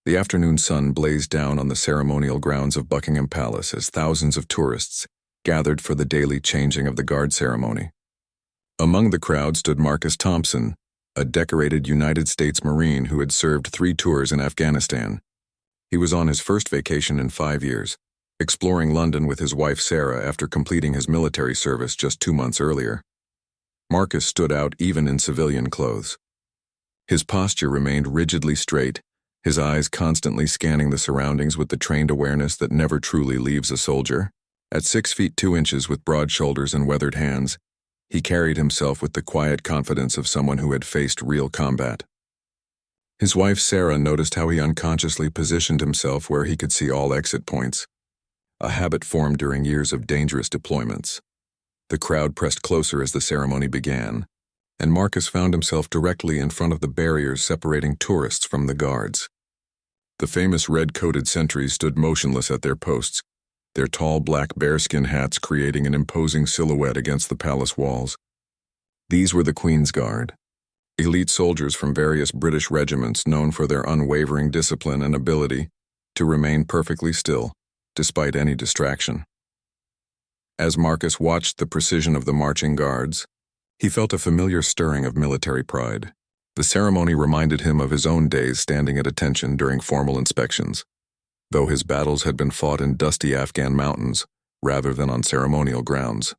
The afternoon sun blazed down on the ceremonial grounds of Buckingham Palace as thousands of tourists gathered for the daily changing of the guard ceremony. Among the crowd stood Marcus Thompson, a decorated United States Marine who had served 3 tours in Afghanistan. He was on his first vacation in 5 years, exploring London with his wife Sarah after completing his military service just 2 months earlier. Marcus stood out even in civilian clothes. His posture remained rigidly straight, his eyes constantly scanning the surroundings with the trained awareness that never truly leaves a soldier. At 6 feet 2 inches with broad shoulders and weathered hands, he carried himself with the quiet confidence of someone who had faced real combat. His wife Sarah noticed how he unconsciously positioned himself where he could see all exit points, a habit formed during years of dangerous deployments. The crowd pressed closer as the ceremony began, and Marcus found himself directly in front of the barriers separating tourists from the guards. The famous red-coated sentries stood motionless at their posts, their tall black bearskin hats creating an imposing silhouette against the palace walls. These were the Queen's Guard, elite soldiers from various British regiments known for their unwavering discipline and ability to remain perfectly still, despite any distraction. As Marcus watched the precision of the marching guards, he felt a familiar stirring of military pride. The ceremony reminded him of his own days standing at attention during formal inspections, though his battles had been fought in dusty Afghan mountains rather than on ceremonial grounds.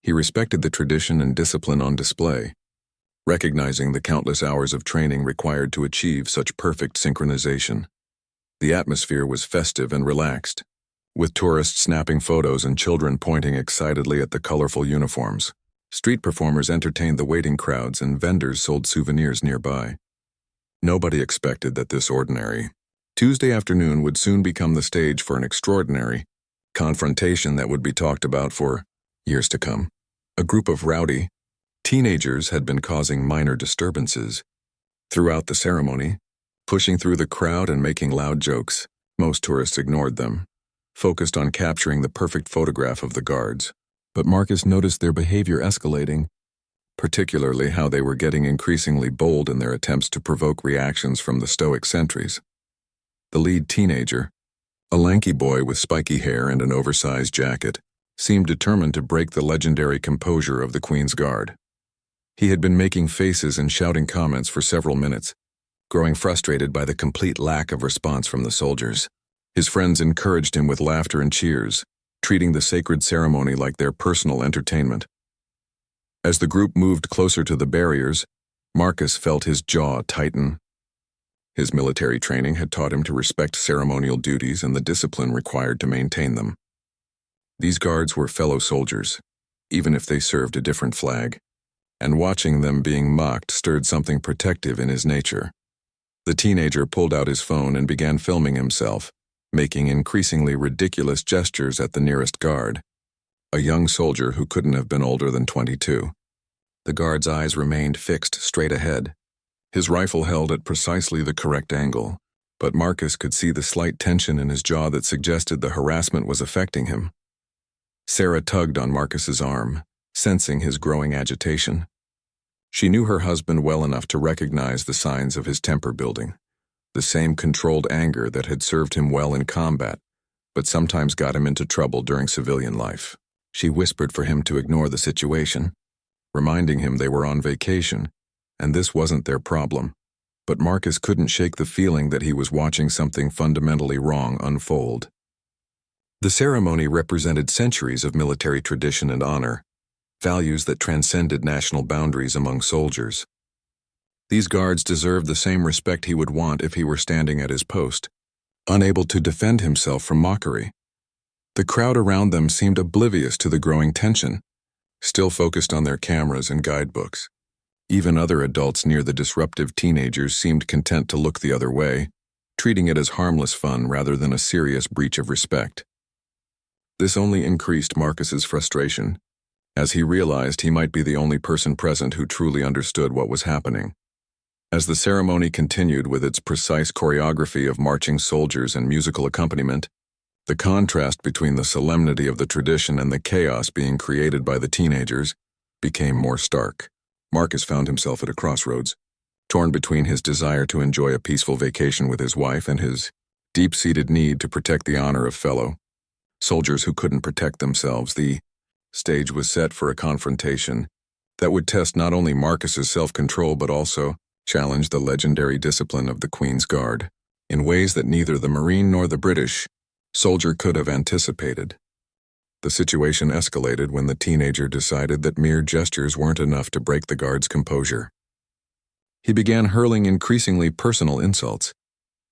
He respected the tradition and discipline on display, recognizing the countless hours of training required to achieve such perfect synchronization. The atmosphere was festive and relaxed, with tourists snapping photos and children pointing excitedly at the colorful uniforms. Street performers entertained the waiting crowds and vendors sold souvenirs nearby. Nobody expected that this ordinary Tuesday afternoon would soon become the stage for an extraordinary confrontation that would be talked about for years to come. A group of rowdy teenagers had been causing minor disturbances throughout the ceremony, pushing through the crowd and making loud jokes. Most tourists ignored them, focused on capturing the perfect photograph of the guards. But Marcus noticed their behavior escalating, particularly how they were getting increasingly bold in their attempts to provoke reactions from the stoic sentries. The lead teenager, a lanky boy with spiky hair and an oversized jacket, seemed determined to break the legendary composure of the Queen's Guard. He had been making faces and shouting comments for several minutes, growing frustrated by the complete lack of response from the soldiers. His friends encouraged him with laughter and cheers, treating the sacred ceremony like their personal entertainment. As the group moved closer to the barriers, Marcus felt his jaw tighten. His military training had taught him to respect ceremonial duties and the discipline required to maintain them. These guards were fellow soldiers, even if they served a different flag, and watching them being mocked stirred something protective in his nature. The teenager pulled out his phone and began filming himself, making increasingly ridiculous gestures at the nearest guard, a young soldier who couldn't have been older than 22. The guard's eyes remained fixed straight ahead, his rifle held at precisely the correct angle, but Marcus could see the slight tension in his jaw that suggested the harassment was affecting him. Sarah tugged on Marcus's arm, sensing his growing agitation. She knew her husband well enough to recognize the signs of his temper building, the same controlled anger that had served him well in combat, but sometimes got him into trouble during civilian life. She whispered for him to ignore the situation, reminding him they were on vacation, and this wasn't their problem. But Marcus couldn't shake the feeling that he was watching something fundamentally wrong unfold. The ceremony represented centuries of military tradition and honor, values that transcended national boundaries among soldiers. These guards deserved the same respect he would want if he were standing at his post, unable to defend himself from mockery. The crowd around them seemed oblivious to the growing tension, still focused on their cameras and guidebooks. Even other adults near the disruptive teenagers seemed content to look the other way, treating it as harmless fun rather than a serious breach of respect. This only increased Marcus's frustration, as he realized he might be the only person present who truly understood what was happening. As the ceremony continued with its precise choreography of marching soldiers and musical accompaniment, the contrast between the solemnity of the tradition and the chaos being created by the teenagers became more stark. Marcus found himself at a crossroads, torn between his desire to enjoy a peaceful vacation with his wife and his deep-seated need to protect the honor of fellow soldiers who couldn't protect themselves. The stage was set for a confrontation that would test not only Marcus's self-control but also challenge the legendary discipline of the Queen's Guard in ways that neither the Marine nor the British soldier could have anticipated. The situation escalated when the teenager decided that mere gestures weren't enough to break the guard's composure. He began hurling increasingly personal insults,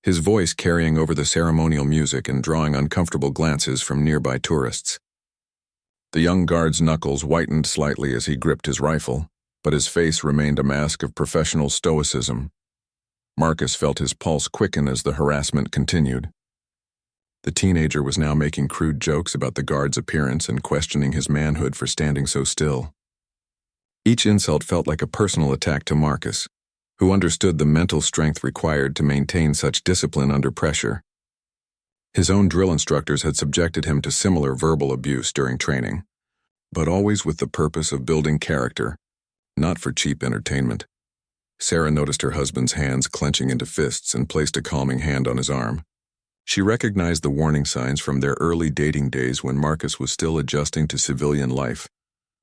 his voice carrying over the ceremonial music and drawing uncomfortable glances from nearby tourists. The young guard's knuckles whitened slightly as he gripped his rifle, but his face remained a mask of professional stoicism. Marcus felt his pulse quicken as the harassment continued. The teenager was now making crude jokes about the guard's appearance and questioning his manhood for standing so still. Each insult felt like a personal attack to Marcus, who understood the mental strength required to maintain such discipline under pressure. His own drill instructors had subjected him to similar verbal abuse during training, but always with the purpose of building character, not for cheap entertainment. Sarah noticed her husband's hands clenching into fists and placed a calming hand on his arm. She recognized the warning signs from their early dating days when Marcus was still adjusting to civilian life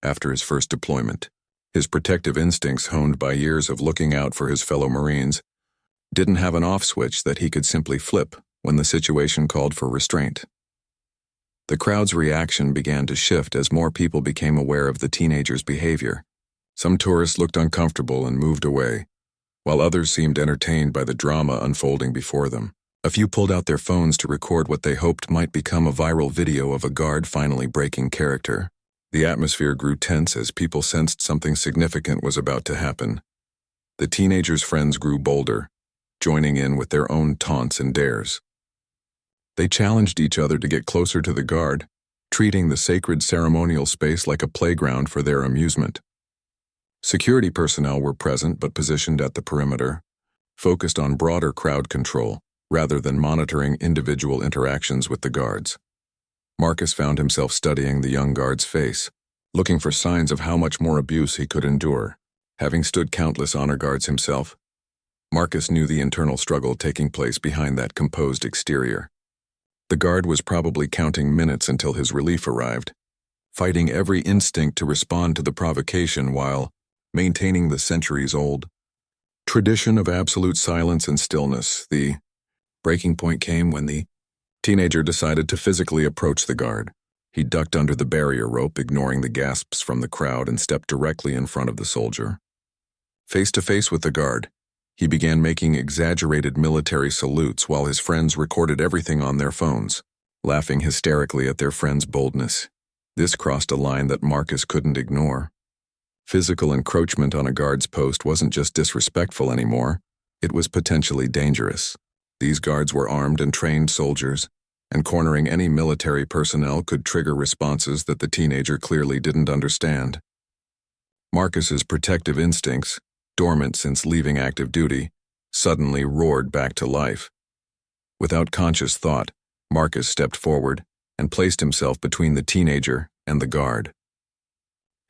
after his first deployment. His protective instincts, honed by years of looking out for his fellow Marines, didn't have an off switch that he could simply flip when the situation called for restraint. The crowd's reaction began to shift as more people became aware of the teenager's behavior. Some tourists looked uncomfortable and moved away, while others seemed entertained by the drama unfolding before them. A few pulled out their phones to record what they hoped might become a viral video of a guard finally breaking character. The atmosphere grew tense as people sensed something significant was about to happen. The teenager's friends grew bolder, joining in with their own taunts and dares. They challenged each other to get closer to the guard, treating the sacred ceremonial space like a playground for their amusement. Security personnel were present but positioned at the perimeter, focused on broader crowd control rather than monitoring individual interactions with the guards. Marcus found himself studying the young guard's face, looking for signs of how much more abuse he could endure. Having stood countless honor guards himself, Marcus knew the internal struggle taking place behind that composed exterior. The guard was probably counting minutes until his relief arrived, fighting every instinct to respond to the provocation while maintaining the centuries-old tradition of absolute silence and stillness. The breaking point came when the teenager decided to physically approach the guard. He ducked under the barrier rope, ignoring the gasps from the crowd, and stepped directly in front of the soldier. Face to face with the guard, he began making exaggerated military salutes while his friends recorded everything on their phones, laughing hysterically at their friend's boldness. This crossed a line that Marcus couldn't ignore. Physical encroachment on a guard's post wasn't just disrespectful anymore, it was potentially dangerous. These guards were armed and trained soldiers, and cornering any military personnel could trigger responses that the teenager clearly didn't understand. Marcus's protective instincts, dormant since leaving active duty, suddenly roared back to life. Without conscious thought, Marcus stepped forward and placed himself between the teenager and the guard.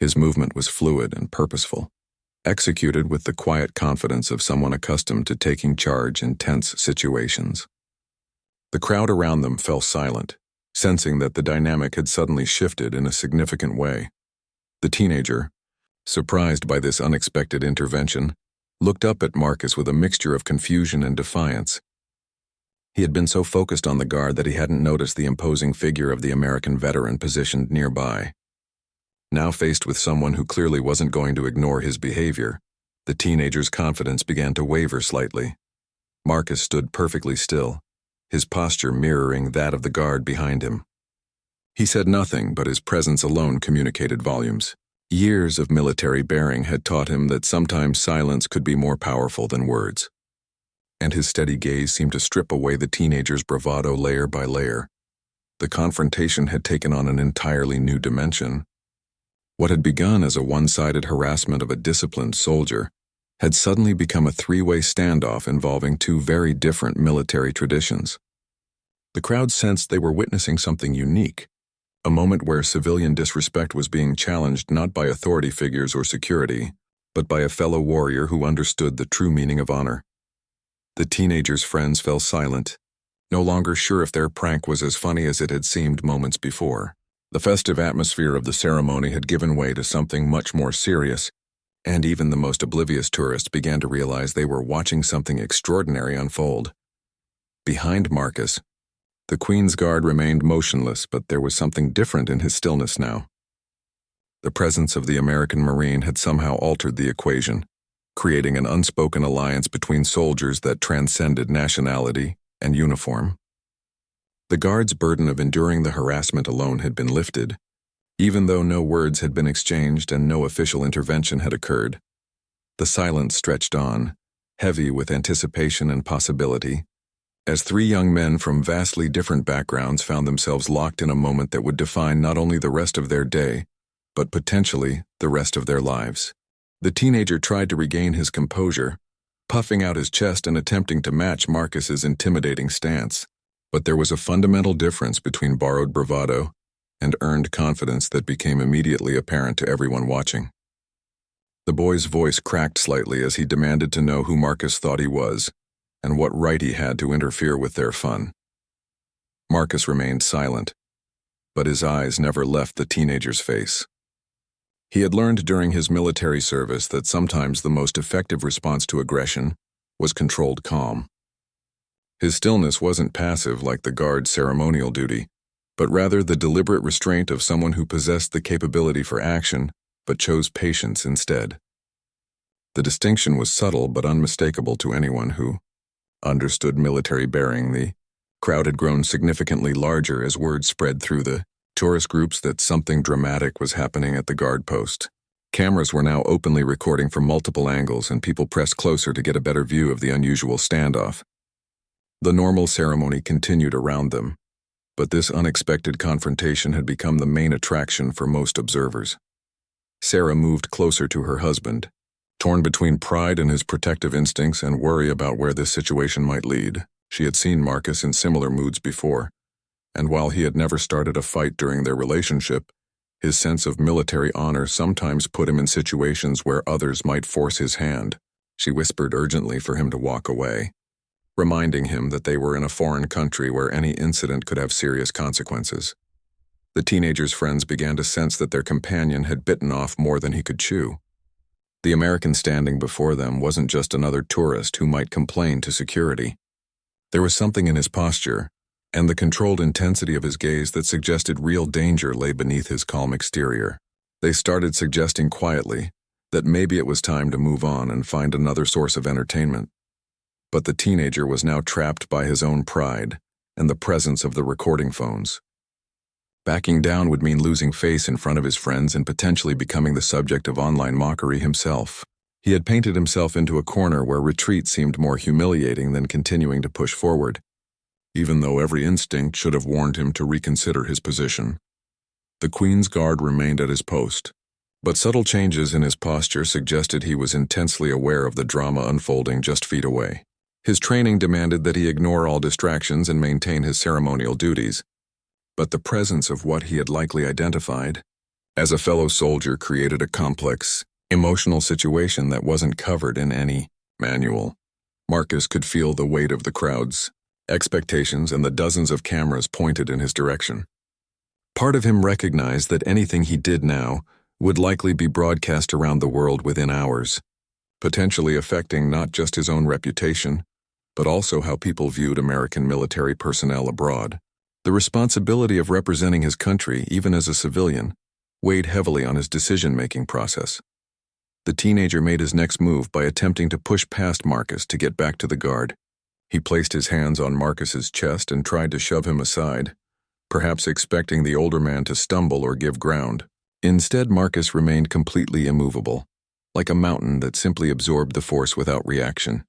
His movement was fluid and purposeful, executed with the quiet confidence of someone accustomed to taking charge in tense situations. The crowd around them fell silent, sensing that the dynamic had suddenly shifted in a significant way. The teenager, surprised by this unexpected intervention, looked up at Marcus with a mixture of confusion and defiance. He had been so focused on the guard that he hadn't noticed the imposing figure of the American veteran positioned nearby. Now faced with someone who clearly wasn't going to ignore his behavior, the teenager's confidence began to waver slightly. Marcus stood perfectly still, his posture mirroring that of the guard behind him. He said nothing, but his presence alone communicated volumes. Years of military bearing had taught him that sometimes silence could be more powerful than words. And his steady gaze seemed to strip away the teenager's bravado layer by layer. The confrontation had taken on an entirely new dimension. What had begun as a one-sided harassment of a disciplined soldier had suddenly become a three-way standoff involving two very different military traditions. The crowd sensed they were witnessing something unique, a moment where civilian disrespect was being challenged not by authority figures or security, but by a fellow warrior who understood the true meaning of honor. The teenager's friends fell silent, no longer sure if their prank was as funny as it had seemed moments before. The festive atmosphere of the ceremony had given way to something much more serious, and even the most oblivious tourists began to realize they were watching something extraordinary unfold. Behind Marcus, the Queen's Guard remained motionless, but there was something different in his stillness now. The presence of the American Marine had somehow altered the equation, creating an unspoken alliance between soldiers that transcended nationality and uniform. The Guards' burden of enduring the harassment alone had been lifted, even though no words had been exchanged and no official intervention had occurred. The silence stretched on, heavy with anticipation and possibility, as three young men from vastly different backgrounds found themselves locked in a moment that would define not only the rest of their day, but potentially the rest of their lives. The teenager tried to regain his composure, puffing out his chest and attempting to match Marcus's intimidating stance. But there was a fundamental difference between borrowed bravado and earned confidence that became immediately apparent to everyone watching. The boy's voice cracked slightly as he demanded to know who Marcus thought he was and what right he had to interfere with their fun. Marcus remained silent, but his eyes never left the teenager's face. He had learned during his military service that sometimes the most effective response to aggression was controlled calm. His stillness wasn't passive like the guard's ceremonial duty, but rather the deliberate restraint of someone who possessed the capability for action but chose patience instead. The distinction was subtle but unmistakable to anyone who understood military bearing. The crowd had grown significantly larger as word spread through the tourist groups that something dramatic was happening at the guard post. Cameras were now openly recording from multiple angles, and people pressed closer to get a better view of the unusual standoff. The normal ceremony continued around them, but this unexpected confrontation had become the main attraction for most observers. Sarah moved closer to her husband, torn between pride in his protective instincts and worry about where this situation might lead. She had seen Marcus in similar moods before, and while he had never started a fight during their relationship, his sense of military honor sometimes put him in situations where others might force his hand. She whispered urgently for him to walk away, reminding him that they were in a foreign country where any incident could have serious consequences. The teenager's friends began to sense that their companion had bitten off more than he could chew. The American standing before them wasn't just another tourist who might complain to security. There was something in his posture and the controlled intensity of his gaze that suggested real danger lay beneath his calm exterior. They started suggesting quietly that maybe it was time to move on and find another source of entertainment. But the teenager was now trapped by his own pride and the presence of the recording phones. Backing down would mean losing face in front of his friends and potentially becoming the subject of online mockery himself. He had painted himself into a corner where retreat seemed more humiliating than continuing to push forward, even though every instinct should have warned him to reconsider his position. The Queen's Guard remained at his post, but subtle changes in his posture suggested he was intensely aware of the drama unfolding just feet away. His training demanded that he ignore all distractions and maintain his ceremonial duties, but the presence of what he had likely identified as a fellow soldier created a complex, emotional situation that wasn't covered in any manual. Marcus could feel the weight of the crowd's expectations and the dozens of cameras pointed in his direction. Part of him recognized that anything he did now would likely be broadcast around the world within hours, potentially affecting not just his own reputation, but also how people viewed American military personnel abroad. The responsibility of representing his country, even as a civilian, weighed heavily on his decision-making process. The teenager made his next move by attempting to push past Marcus to get back to the guard. He placed his hands on Marcus's chest and tried to shove him aside, perhaps expecting the older man to stumble or give ground. Instead, Marcus remained completely immovable, like a mountain that simply absorbed the force without reaction.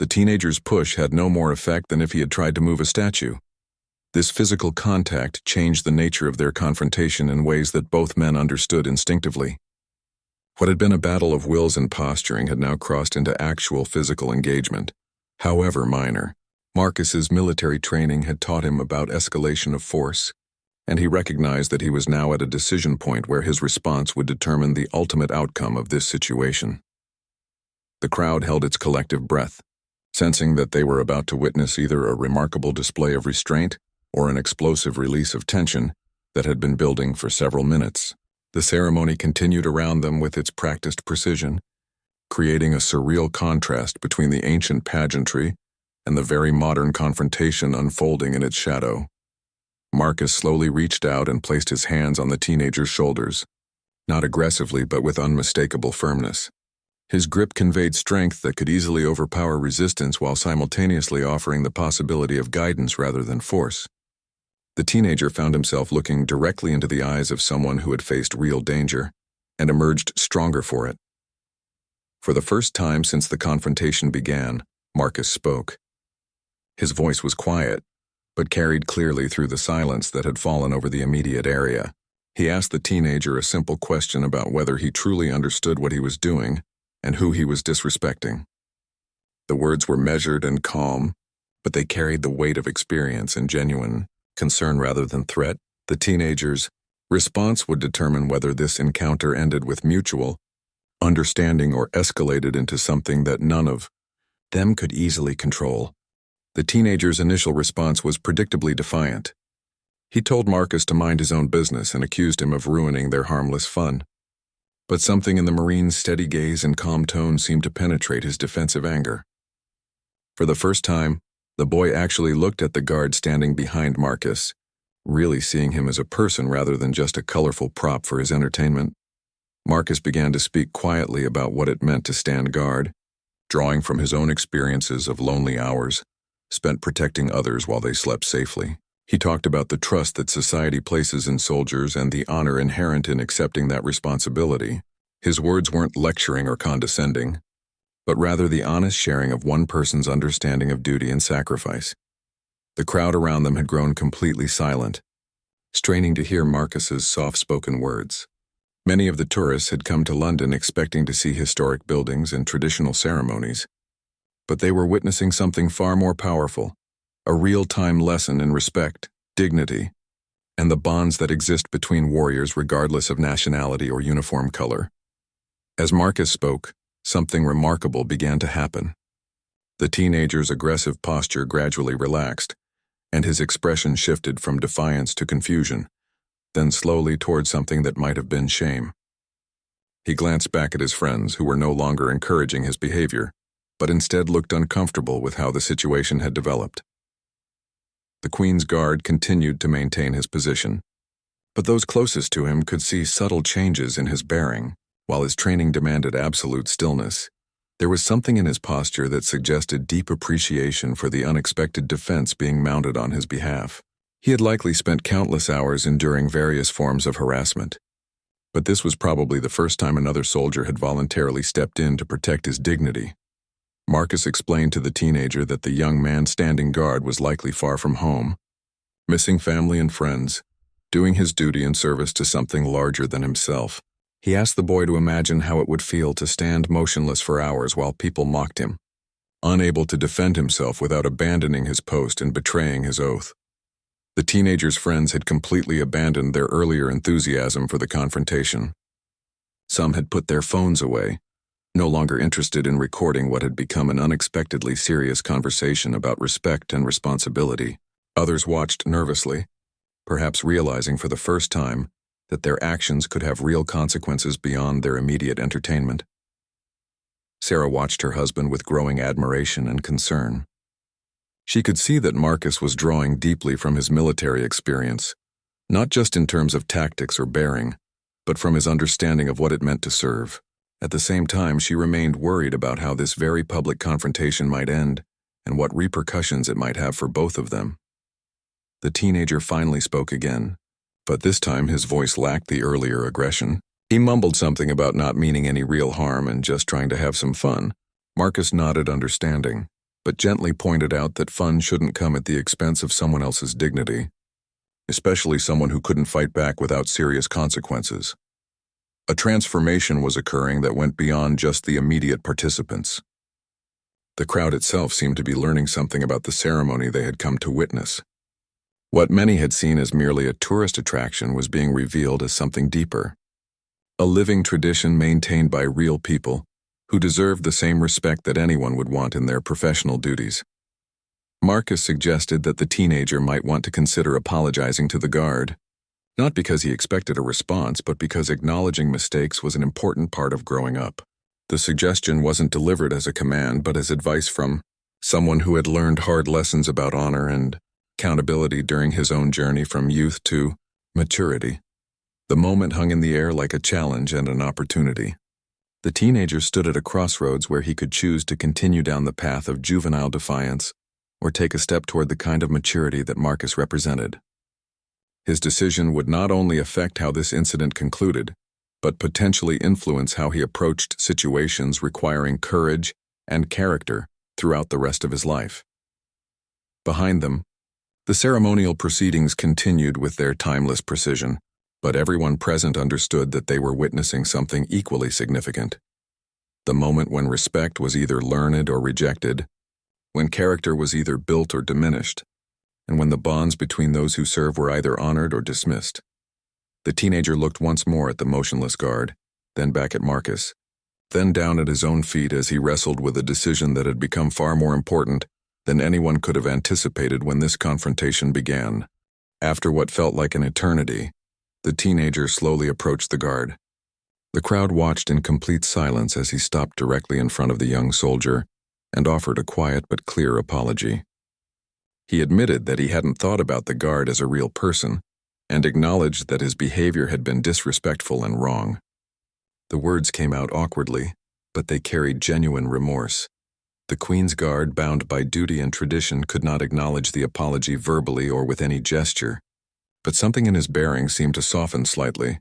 The teenager's push had no more effect than if he had tried to move a statue. This physical contact changed the nature of their confrontation in ways that both men understood instinctively. What had been a battle of wills and posturing had now crossed into actual physical engagement. However minor, Marcus's military training had taught him about escalation of force, and he recognized that he was now at a decision point where his response would determine the ultimate outcome of this situation. The crowd held its collective breath, sensing that they were about to witness either a remarkable display of restraint or an explosive release of tension that had been building for several minutes. The ceremony continued around them with its practiced precision, creating a surreal contrast between the ancient pageantry and the very modern confrontation unfolding in its shadow. Marcus slowly reached out and placed his hands on the teenager's shoulders, not aggressively but with unmistakable firmness. His grip conveyed strength that could easily overpower resistance while simultaneously offering the possibility of guidance rather than force. The teenager found himself looking directly into the eyes of someone who had faced real danger and emerged stronger for it. For the first time since the confrontation began, Marcus spoke. His voice was quiet, but carried clearly through the silence that had fallen over the immediate area. He asked the teenager a simple question about whether he truly understood what he was doing and who he was disrespecting. The words were measured and calm, but they carried the weight of experience and genuine concern rather than threat. The teenager's response would determine whether this encounter ended with mutual understanding or escalated into something that none of them could easily control. The teenager's initial response was predictably defiant. He told Marcus to mind his own business and accused him of ruining their harmless fun. But something in the Marine's steady gaze and calm tone seemed to penetrate his defensive anger. For the first time, the boy actually looked at the guard standing behind Marcus, really seeing him as a person rather than just a colorful prop for his entertainment. Marcus began to speak quietly about what it meant to stand guard, drawing from his own experiences of lonely hours spent protecting others while they slept safely. He talked about the trust that society places in soldiers and the honor inherent in accepting that responsibility. His words weren't lecturing or condescending, but rather the honest sharing of one person's understanding of duty and sacrifice. The crowd around them had grown completely silent, straining to hear Marcus's soft-spoken words. Many of the tourists had come to London expecting to see historic buildings and traditional ceremonies, but they were witnessing something far more powerful, a real-time lesson in respect, dignity, and the bonds that exist between warriors regardless of nationality or uniform color. As Marcus spoke, something remarkable began to happen. The teenager's aggressive posture gradually relaxed, and his expression shifted from defiance to confusion, then slowly toward something that might have been shame. He glanced back at his friends who were no longer encouraging his behavior, but instead looked uncomfortable with how the situation had developed. The Queen's Guard continued to maintain his position, but those closest to him could see subtle changes in his bearing. While his training demanded absolute stillness, there was something in his posture that suggested deep appreciation for the unexpected defense being mounted on his behalf. He had likely spent countless hours enduring various forms of harassment, but this was probably the first time another soldier had voluntarily stepped in to protect his dignity. Marcus explained to the teenager that the young man standing guard was likely far from home, missing family and friends, doing his duty in service to something larger than himself. He asked the boy to imagine how it would feel to stand motionless for hours while people mocked him, unable to defend himself without abandoning his post and betraying his oath. The teenager's friends had completely abandoned their earlier enthusiasm for the confrontation. Some had put their phones away, no longer interested in recording what had become an unexpectedly serious conversation about respect and responsibility. Others watched nervously, perhaps realizing for the first time that their actions could have real consequences beyond their immediate entertainment. Sarah watched her husband with growing admiration and concern. She could see that Marcus was drawing deeply from his military experience, not just in terms of tactics or bearing, but from his understanding of what it meant to serve. At the same time, she remained worried about how this very public confrontation might end and what repercussions it might have for both of them. The teenager finally spoke again, but this time his voice lacked the earlier aggression. He mumbled something about not meaning any real harm and just trying to have some fun. Marcus nodded understanding, but gently pointed out that fun shouldn't come at the expense of someone else's dignity, especially someone who couldn't fight back without serious consequences. A transformation was occurring that went beyond just the immediate participants. The crowd itself seemed to be learning something about the ceremony they had come to witness. What many had seen as merely a tourist attraction was being revealed as something deeper. A living tradition maintained by real people who deserved the same respect that anyone would want in their professional duties. Marcus suggested that the teenager might want to consider apologizing to the guard, not because he expected a response, but because acknowledging mistakes was an important part of growing up. The suggestion wasn't delivered as a command, but as advice from someone who had learned hard lessons about honor and accountability during his own journey from youth to maturity. The moment hung in the air like a challenge and an opportunity. The teenager stood at a crossroads where he could choose to continue down the path of juvenile defiance or take a step toward the kind of maturity that Marcus represented. His decision would not only affect how this incident concluded, but potentially influence how he approached situations requiring courage and character throughout the rest of his life. Behind them, the ceremonial proceedings continued with their timeless precision, but everyone present understood that they were witnessing something equally significant. The moment when respect was either learned or rejected, when character was either built or diminished, and when the bonds between those who serve were either honored or dismissed. The teenager looked once more at the motionless guard, then back at Marcus, then down at his own feet as he wrestled with a decision that had become far more important than anyone could have anticipated when this confrontation began. After what felt like an eternity, the teenager slowly approached the guard. The crowd watched in complete silence as he stopped directly in front of the young soldier and offered a quiet but clear apology. He admitted that he hadn't thought about the guard as a real person and acknowledged that his behavior had been disrespectful and wrong. The words came out awkwardly, but they carried genuine remorse. The Queen's Guard, bound by duty and tradition, could not acknowledge the apology verbally or with any gesture, but something in his bearing seemed to soften slightly,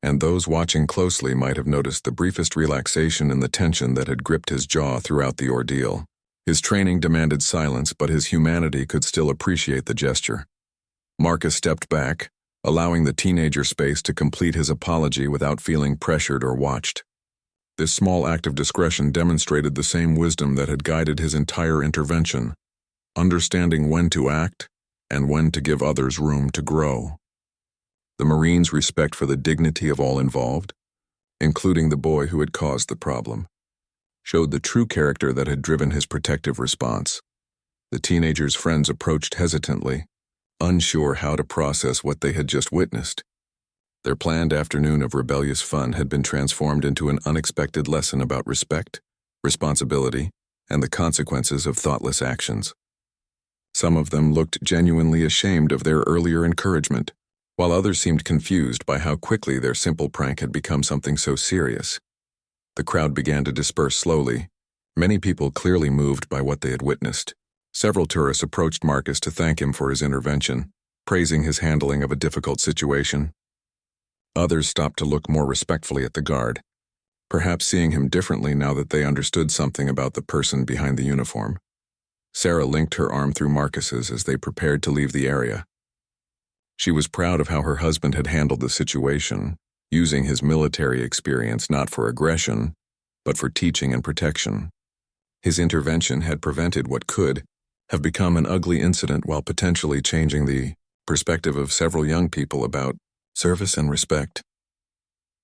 and those watching closely might have noticed the briefest relaxation in the tension that had gripped his jaw throughout the ordeal. His training demanded silence, but his humanity could still appreciate the gesture. Marcus stepped back, allowing the teenager space to complete his apology without feeling pressured or watched. This small act of discretion demonstrated the same wisdom that had guided his entire intervention, understanding when to act and when to give others room to grow. The Marine's respect for the dignity of all involved, including the boy who had caused the problem, showed the true character that had driven his protective response. The teenager's friends approached hesitantly, unsure how to process what they had just witnessed. Their planned afternoon of rebellious fun had been transformed into an unexpected lesson about respect, responsibility, and the consequences of thoughtless actions. Some of them looked genuinely ashamed of their earlier encouragement, while others seemed confused by how quickly their simple prank had become something so serious. The crowd began to disperse slowly, many people clearly moved by what they had witnessed. Several tourists approached Marcus to thank him for his intervention, praising his handling of a difficult situation. Others stopped to look more respectfully at the guard, perhaps seeing him differently now that they understood something about the person behind the uniform. Sarah linked her arm through Marcus's as they prepared to leave the area. She was proud of how her husband had handled the situation, using his military experience not for aggression, but for teaching and protection. His intervention had prevented what could have become an ugly incident while potentially changing the perspective of several young people about service and respect.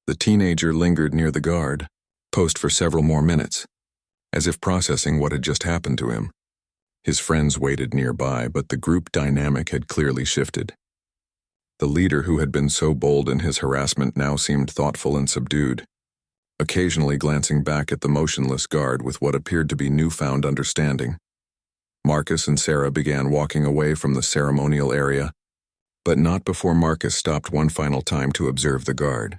The teenager lingered near the guard post for several more minutes, as if processing what had just happened to him. His friends waited nearby, but the group dynamic had clearly shifted. The leader who had been so bold in his harassment now seemed thoughtful and subdued, occasionally glancing back at the motionless guard with what appeared to be newfound understanding. Marcus and Sarah began walking away from the ceremonial area, but not before Marcus stopped one final time to observe the guard.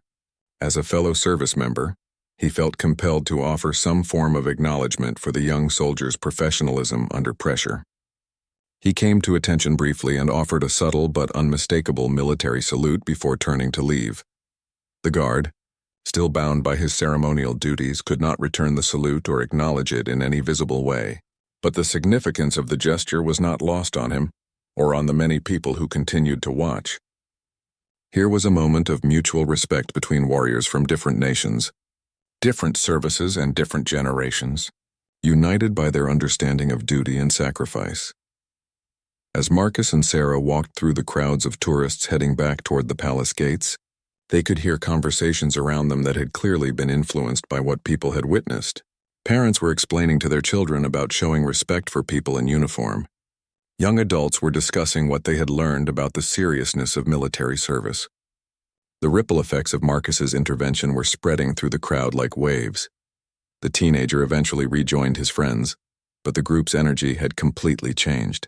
As a fellow service member, he felt compelled to offer some form of acknowledgement for the young soldier's professionalism under pressure. He came to attention briefly and offered a subtle but unmistakable military salute before turning to leave. The guard, still bound by his ceremonial duties, could not return the salute or acknowledge it in any visible way, but the significance of the gesture was not lost on him or on the many people who continued to watch. Here was a moment of mutual respect between warriors from different nations, different services and different generations, united by their understanding of duty and sacrifice. As Marcus and Sarah walked through the crowds of tourists heading back toward the palace gates, they could hear conversations around them that had clearly been influenced by what people had witnessed. Parents were explaining to their children about showing respect for people in uniform. Young adults were discussing what they had learned about the seriousness of military service. The ripple effects of Marcus's intervention were spreading through the crowd like waves. The teenager eventually rejoined his friends, but the group's energy had completely changed.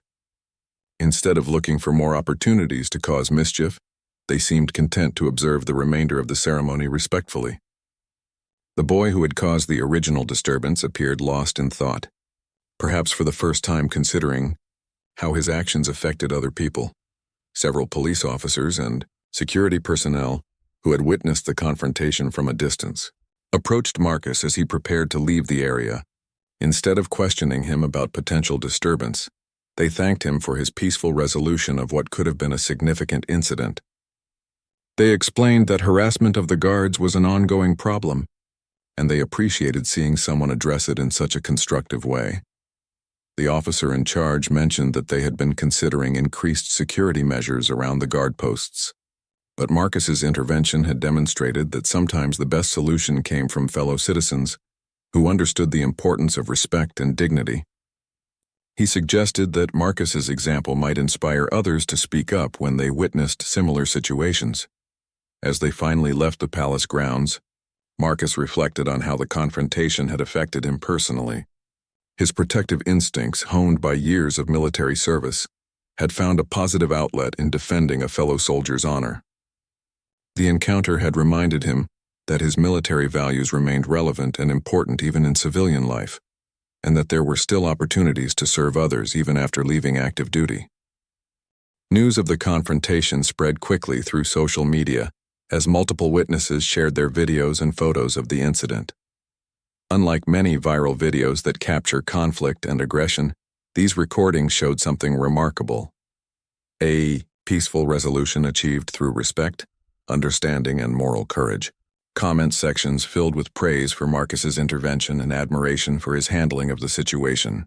Instead of looking for more opportunities to cause mischief, they seemed content to observe the remainder of the ceremony respectfully. The boy who had caused the original disturbance appeared lost in thought, perhaps for the first time considering how his actions affected other people. Several police officers and security personnel who had witnessed the confrontation from a distance approached Marcus as he prepared to leave the area. Instead of questioning him about potential disturbance, they thanked him for his peaceful resolution of what could have been a significant incident. They explained that harassment of the guards was an ongoing problem, and they appreciated seeing someone address it in such a constructive way. The officer in charge mentioned that they had been considering increased security measures around the guard posts, but Marcus's intervention had demonstrated that sometimes the best solution came from fellow citizens who understood the importance of respect and dignity. He suggested that Marcus's example might inspire others to speak up when they witnessed similar situations. As they finally left the palace grounds, Marcus reflected on how the confrontation had affected him personally. His protective instincts, honed by years of military service, had found a positive outlet in defending a fellow soldier's honor. The encounter had reminded him that his military values remained relevant and important even in civilian life, and that there were still opportunities to serve others even after leaving active duty. News of the confrontation spread quickly through social media as multiple witnesses shared their videos and photos of the incident. Unlike many viral videos that capture conflict and aggression, these recordings showed something remarkable: a peaceful resolution achieved through respect, understanding, and moral courage. Comment sections filled with praise for Marcus's intervention and admiration for his handling of the situation.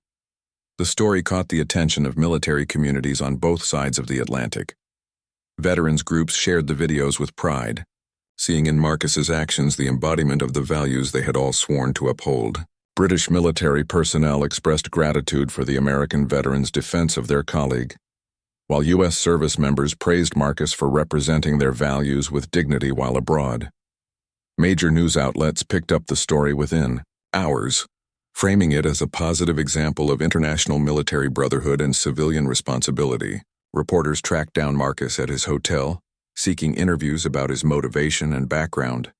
The story caught the attention of military communities on both sides of the Atlantic. Veterans groups shared the videos with pride, seeing in Marcus's actions the embodiment of the values they had all sworn to uphold. British military personnel expressed gratitude for the American veterans' defense of their colleague, while U.S. service members praised Marcus for representing their values with dignity while abroad. Major news outlets picked up the story within hours, framing it as a positive example of international military brotherhood and civilian responsibility. Reporters tracked down Marcus at his hotel, seeking interviews about his motivation and background.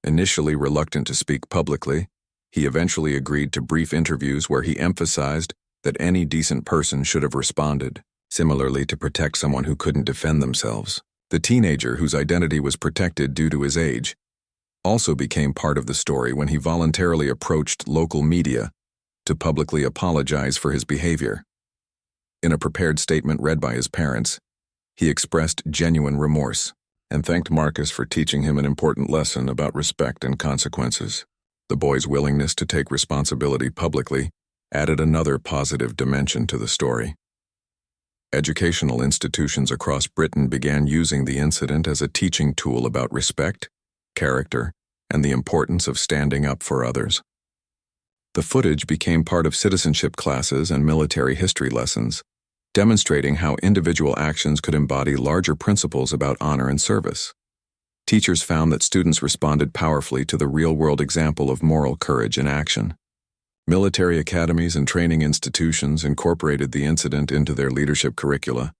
Initially reluctant to speak publicly, he eventually agreed to brief interviews where he emphasized that any decent person should have responded, similarly to protect someone who couldn't defend themselves. The teenager, whose identity was protected due to his age, also became part of the story when he voluntarily approached local media to publicly apologize for his behavior. In a prepared statement read by his parents, he expressed genuine remorse and thanked Marcus for teaching him an important lesson about respect and consequences. The boy's willingness to take responsibility publicly added another positive dimension to the story. Educational institutions across Britain began using the incident as a teaching tool about respect, character, and the importance of standing up for others. The footage became part of citizenship classes and military history lessons, demonstrating how individual actions could embody larger principles about honor and service. Teachers found that students responded powerfully to the real-world example of moral courage in action. Military academies and training institutions incorporated the incident into their leadership curricula,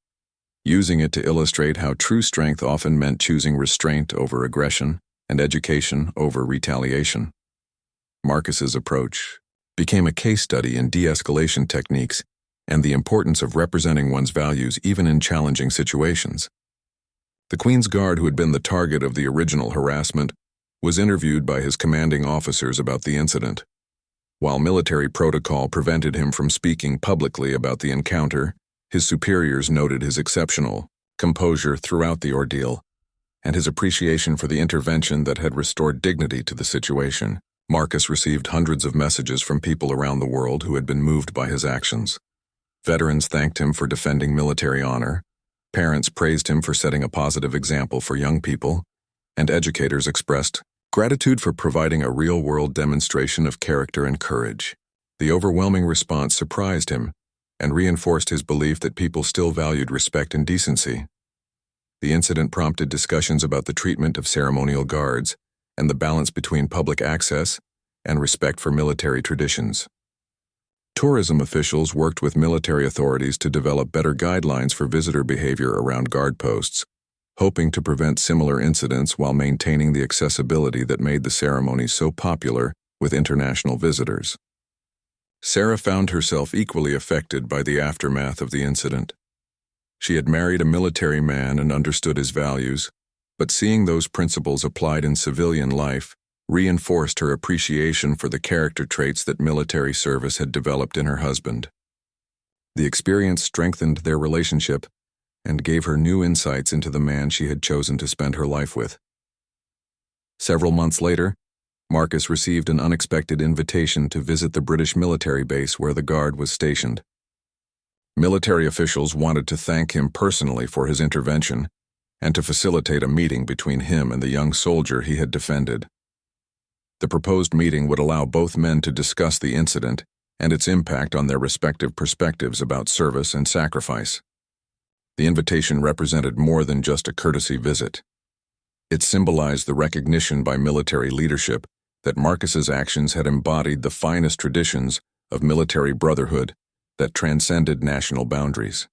using it to illustrate how true strength often meant choosing restraint over aggression and education over retaliation. Marcus's approach became a case study in de-escalation techniques and the importance of representing one's values even in challenging situations. The Queen's Guard, who had been the target of the original harassment, was interviewed by his commanding officers about the incident. While military protocol prevented him from speaking publicly about the encounter, his superiors noted his exceptional composure throughout the ordeal and his appreciation for the intervention that had restored dignity to the situation. Marcus received hundreds of messages from people around the world who had been moved by his actions. Veterans thanked him for defending military honor, parents praised him for setting a positive example for young people, and educators expressed gratitude for providing a real-world demonstration of character and courage. The overwhelming response surprised him and reinforced his belief that people still valued respect and decency. The incident prompted discussions about the treatment of ceremonial guards and the balance between public access and respect for military traditions. Tourism officials worked with military authorities to develop better guidelines for visitor behavior around guard posts, hoping to prevent similar incidents while maintaining the accessibility that made the ceremony so popular with international visitors. Sarah found herself equally affected by the aftermath of the incident. She had married a military man and understood his values, but seeing those principles applied in civilian life reinforced her appreciation for the character traits that military service had developed in her husband. The experience strengthened their relationship and gave her new insights into the man she had chosen to spend her life with. Several months later, Marcus received an unexpected invitation to visit the British military base where the Guard was stationed. Military officials wanted to thank him personally for his intervention and to facilitate a meeting between him and the young soldier he had defended. The proposed meeting would allow both men to discuss the incident and its impact on their respective perspectives about service and sacrifice. The invitation represented more than just a courtesy visit. It symbolized the recognition by military leadership that Marcus's actions had embodied the finest traditions of military brotherhood that transcended national boundaries.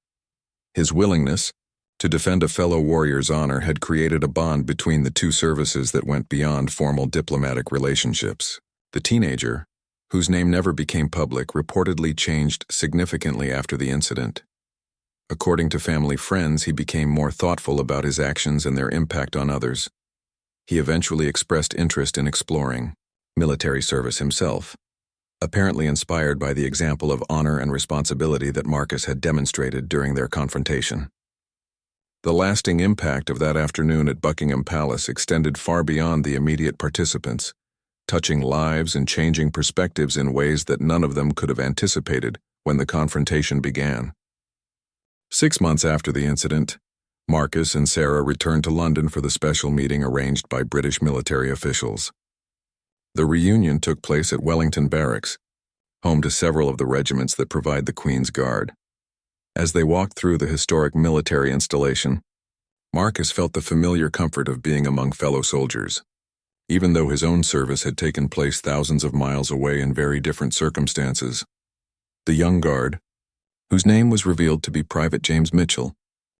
His willingness to defend a fellow warrior's honor had created a bond between the two services that went beyond formal diplomatic relationships. The teenager, whose name never became public, reportedly changed significantly after the incident. According to family friends, he became more thoughtful about his actions and their impact on others. He eventually expressed interest in exploring military service himself, apparently inspired by the example of honor and responsibility that Marcus had demonstrated during their confrontation. The lasting impact of that afternoon at Buckingham Palace extended far beyond the immediate participants, touching lives and changing perspectives in ways that none of them could have anticipated when the confrontation began. 6 months after the incident, Marcus and Sarah returned to London for the special meeting arranged by British military officials. The reunion took place at Wellington Barracks, home to several of the regiments that provide the Queen's Guard. As they walked through the historic military installation, Marcus felt the familiar comfort of being among fellow soldiers. Even though his own service had taken place thousands of miles away in very different circumstances, the young guard, whose name was revealed to be Private James Mitchell,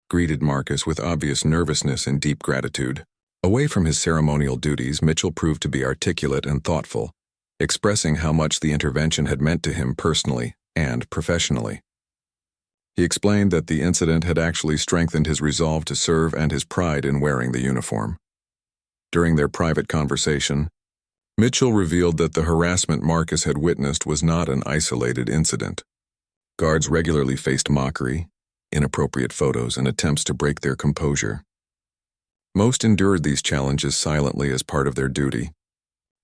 greeted Marcus with obvious nervousness and deep gratitude. Away from his ceremonial duties, Mitchell proved to be articulate and thoughtful, expressing how much the intervention had meant to him personally and professionally. He explained that the incident had actually strengthened his resolve to serve and his pride in wearing the uniform. During their private conversation, Mitchell revealed that the harassment Marcus had witnessed was not an isolated incident. Guards regularly faced mockery, inappropriate photos, and attempts to break their composure. Most endured these challenges silently as part of their duty,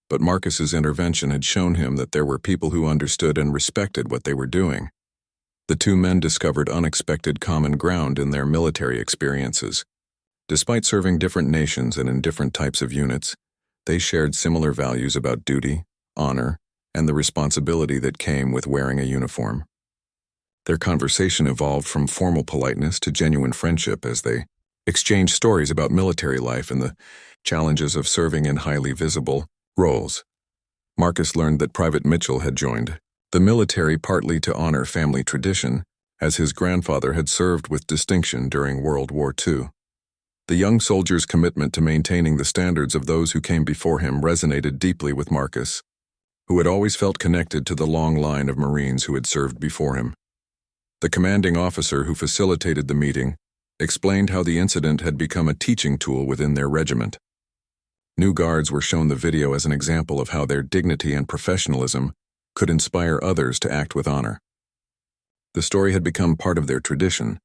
but Marcus's intervention had shown him that there were people who understood and respected what they were doing. The two men discovered unexpected common ground in their military experiences. Despite serving different nations and in different types of units, they shared similar values about duty, honor, and the responsibility that came with wearing a uniform. Their conversation evolved from formal politeness to genuine friendship as they exchanged stories about military life and the challenges of serving in highly visible roles. Marcus learned that Private Mitchell had joined the military partly to honor family tradition, as his grandfather had served with distinction during World War II. The young soldier's commitment to maintaining the standards of those who came before him resonated deeply with Marcus, who had always felt connected to the long line of Marines who had served before him. The commanding officer who facilitated the meeting explained how the incident had become a teaching tool within their regiment. New guards were shown the video as an example of how their dignity and professionalism could inspire others to act with honor. The story had become part of their tradition,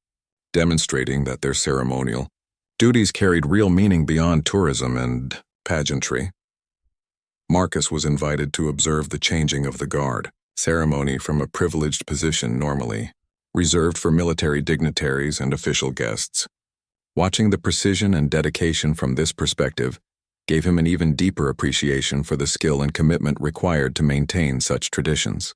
demonstrating that their ceremonial duties carried real meaning beyond tourism and pageantry. Marcus was invited to observe the changing of the guard ceremony from a privileged position normally reserved for military dignitaries and official guests. Watching the precision and dedication from this perspective gave him an even deeper appreciation for the skill and commitment required to maintain such traditions.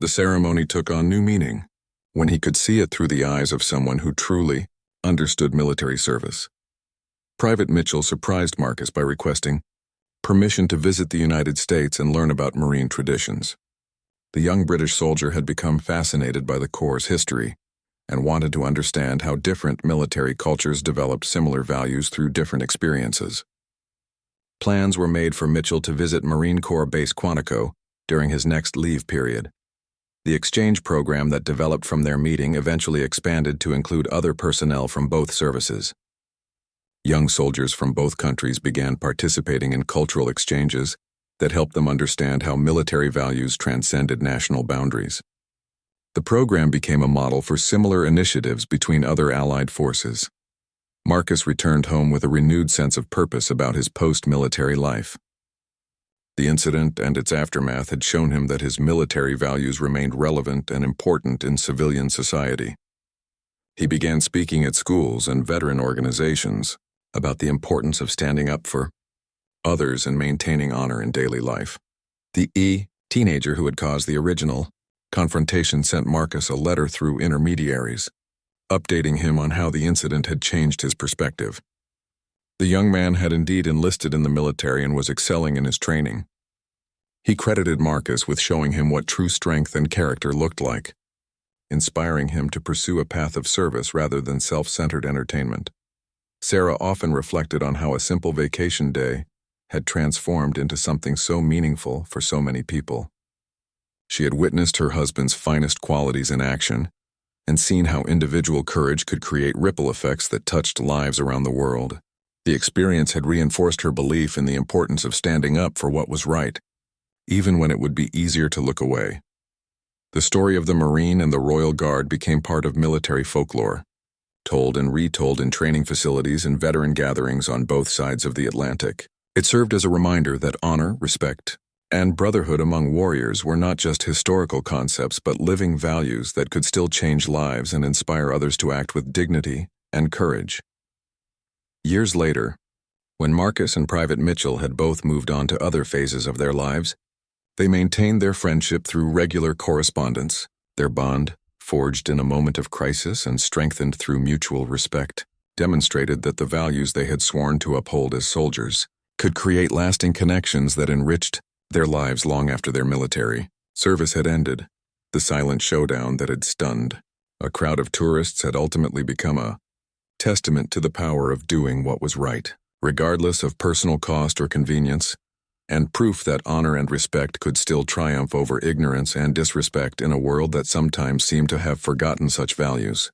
The ceremony took on new meaning when he could see it through the eyes of someone who truly understood military service. Private Mitchell surprised Marcus by requesting permission to visit the United States and learn about Marine traditions. The young British soldier had become fascinated by the Corps' history and wanted to understand how different military cultures developed similar values through different experiences. Plans were made for Mitchell to visit Marine Corps Base Quantico during his next leave period. The exchange program that developed from their meeting eventually expanded to include other personnel from both services. Young soldiers from both countries began participating in cultural exchanges that helped them understand how military values transcended national boundaries. The program became a model for similar initiatives between other Allied forces. Marcus returned home with a renewed sense of purpose about his post-military life. The incident and its aftermath had shown him that his military values remained relevant and important in civilian society. He began speaking at schools and veteran organizations about the importance of standing up for others and maintaining honor in daily life. The teenager who had caused the original confrontation sent Marcus a letter through intermediaries, updating him on how the incident had changed his perspective. The young man had indeed enlisted in the military and was excelling in his training. He credited Marcus with showing him what true strength and character looked like, inspiring him to pursue a path of service rather than self-centered entertainment. Sarah often reflected on how a simple vacation day had transformed into something so meaningful for so many people. She had witnessed her husband's finest qualities in action and seen how individual courage could create ripple effects that touched lives around the world. The experience had reinforced her belief in the importance of standing up for what was right, even when it would be easier to look away. The story of the Marine and the Royal Guard became part of military folklore, told and retold in training facilities and veteran gatherings on both sides of the Atlantic. It served as a reminder that honor, respect, and brotherhood among warriors were not just historical concepts but living values that could still change lives and inspire others to act with dignity and courage. Years later, when Marcus and Private Mitchell had both moved on to other phases of their lives, they maintained their friendship through regular correspondence. Their bond, forged in a moment of crisis and strengthened through mutual respect, demonstrated that the values they had sworn to uphold as soldiers could create lasting connections that enriched their lives long after their military service had ended. The silent showdown that had stunned a crowd of tourists had ultimately become a testament to the power of doing what was right, regardless of personal cost or convenience, and proof that honor and respect could still triumph over ignorance and disrespect in a world that sometimes seemed to have forgotten such values.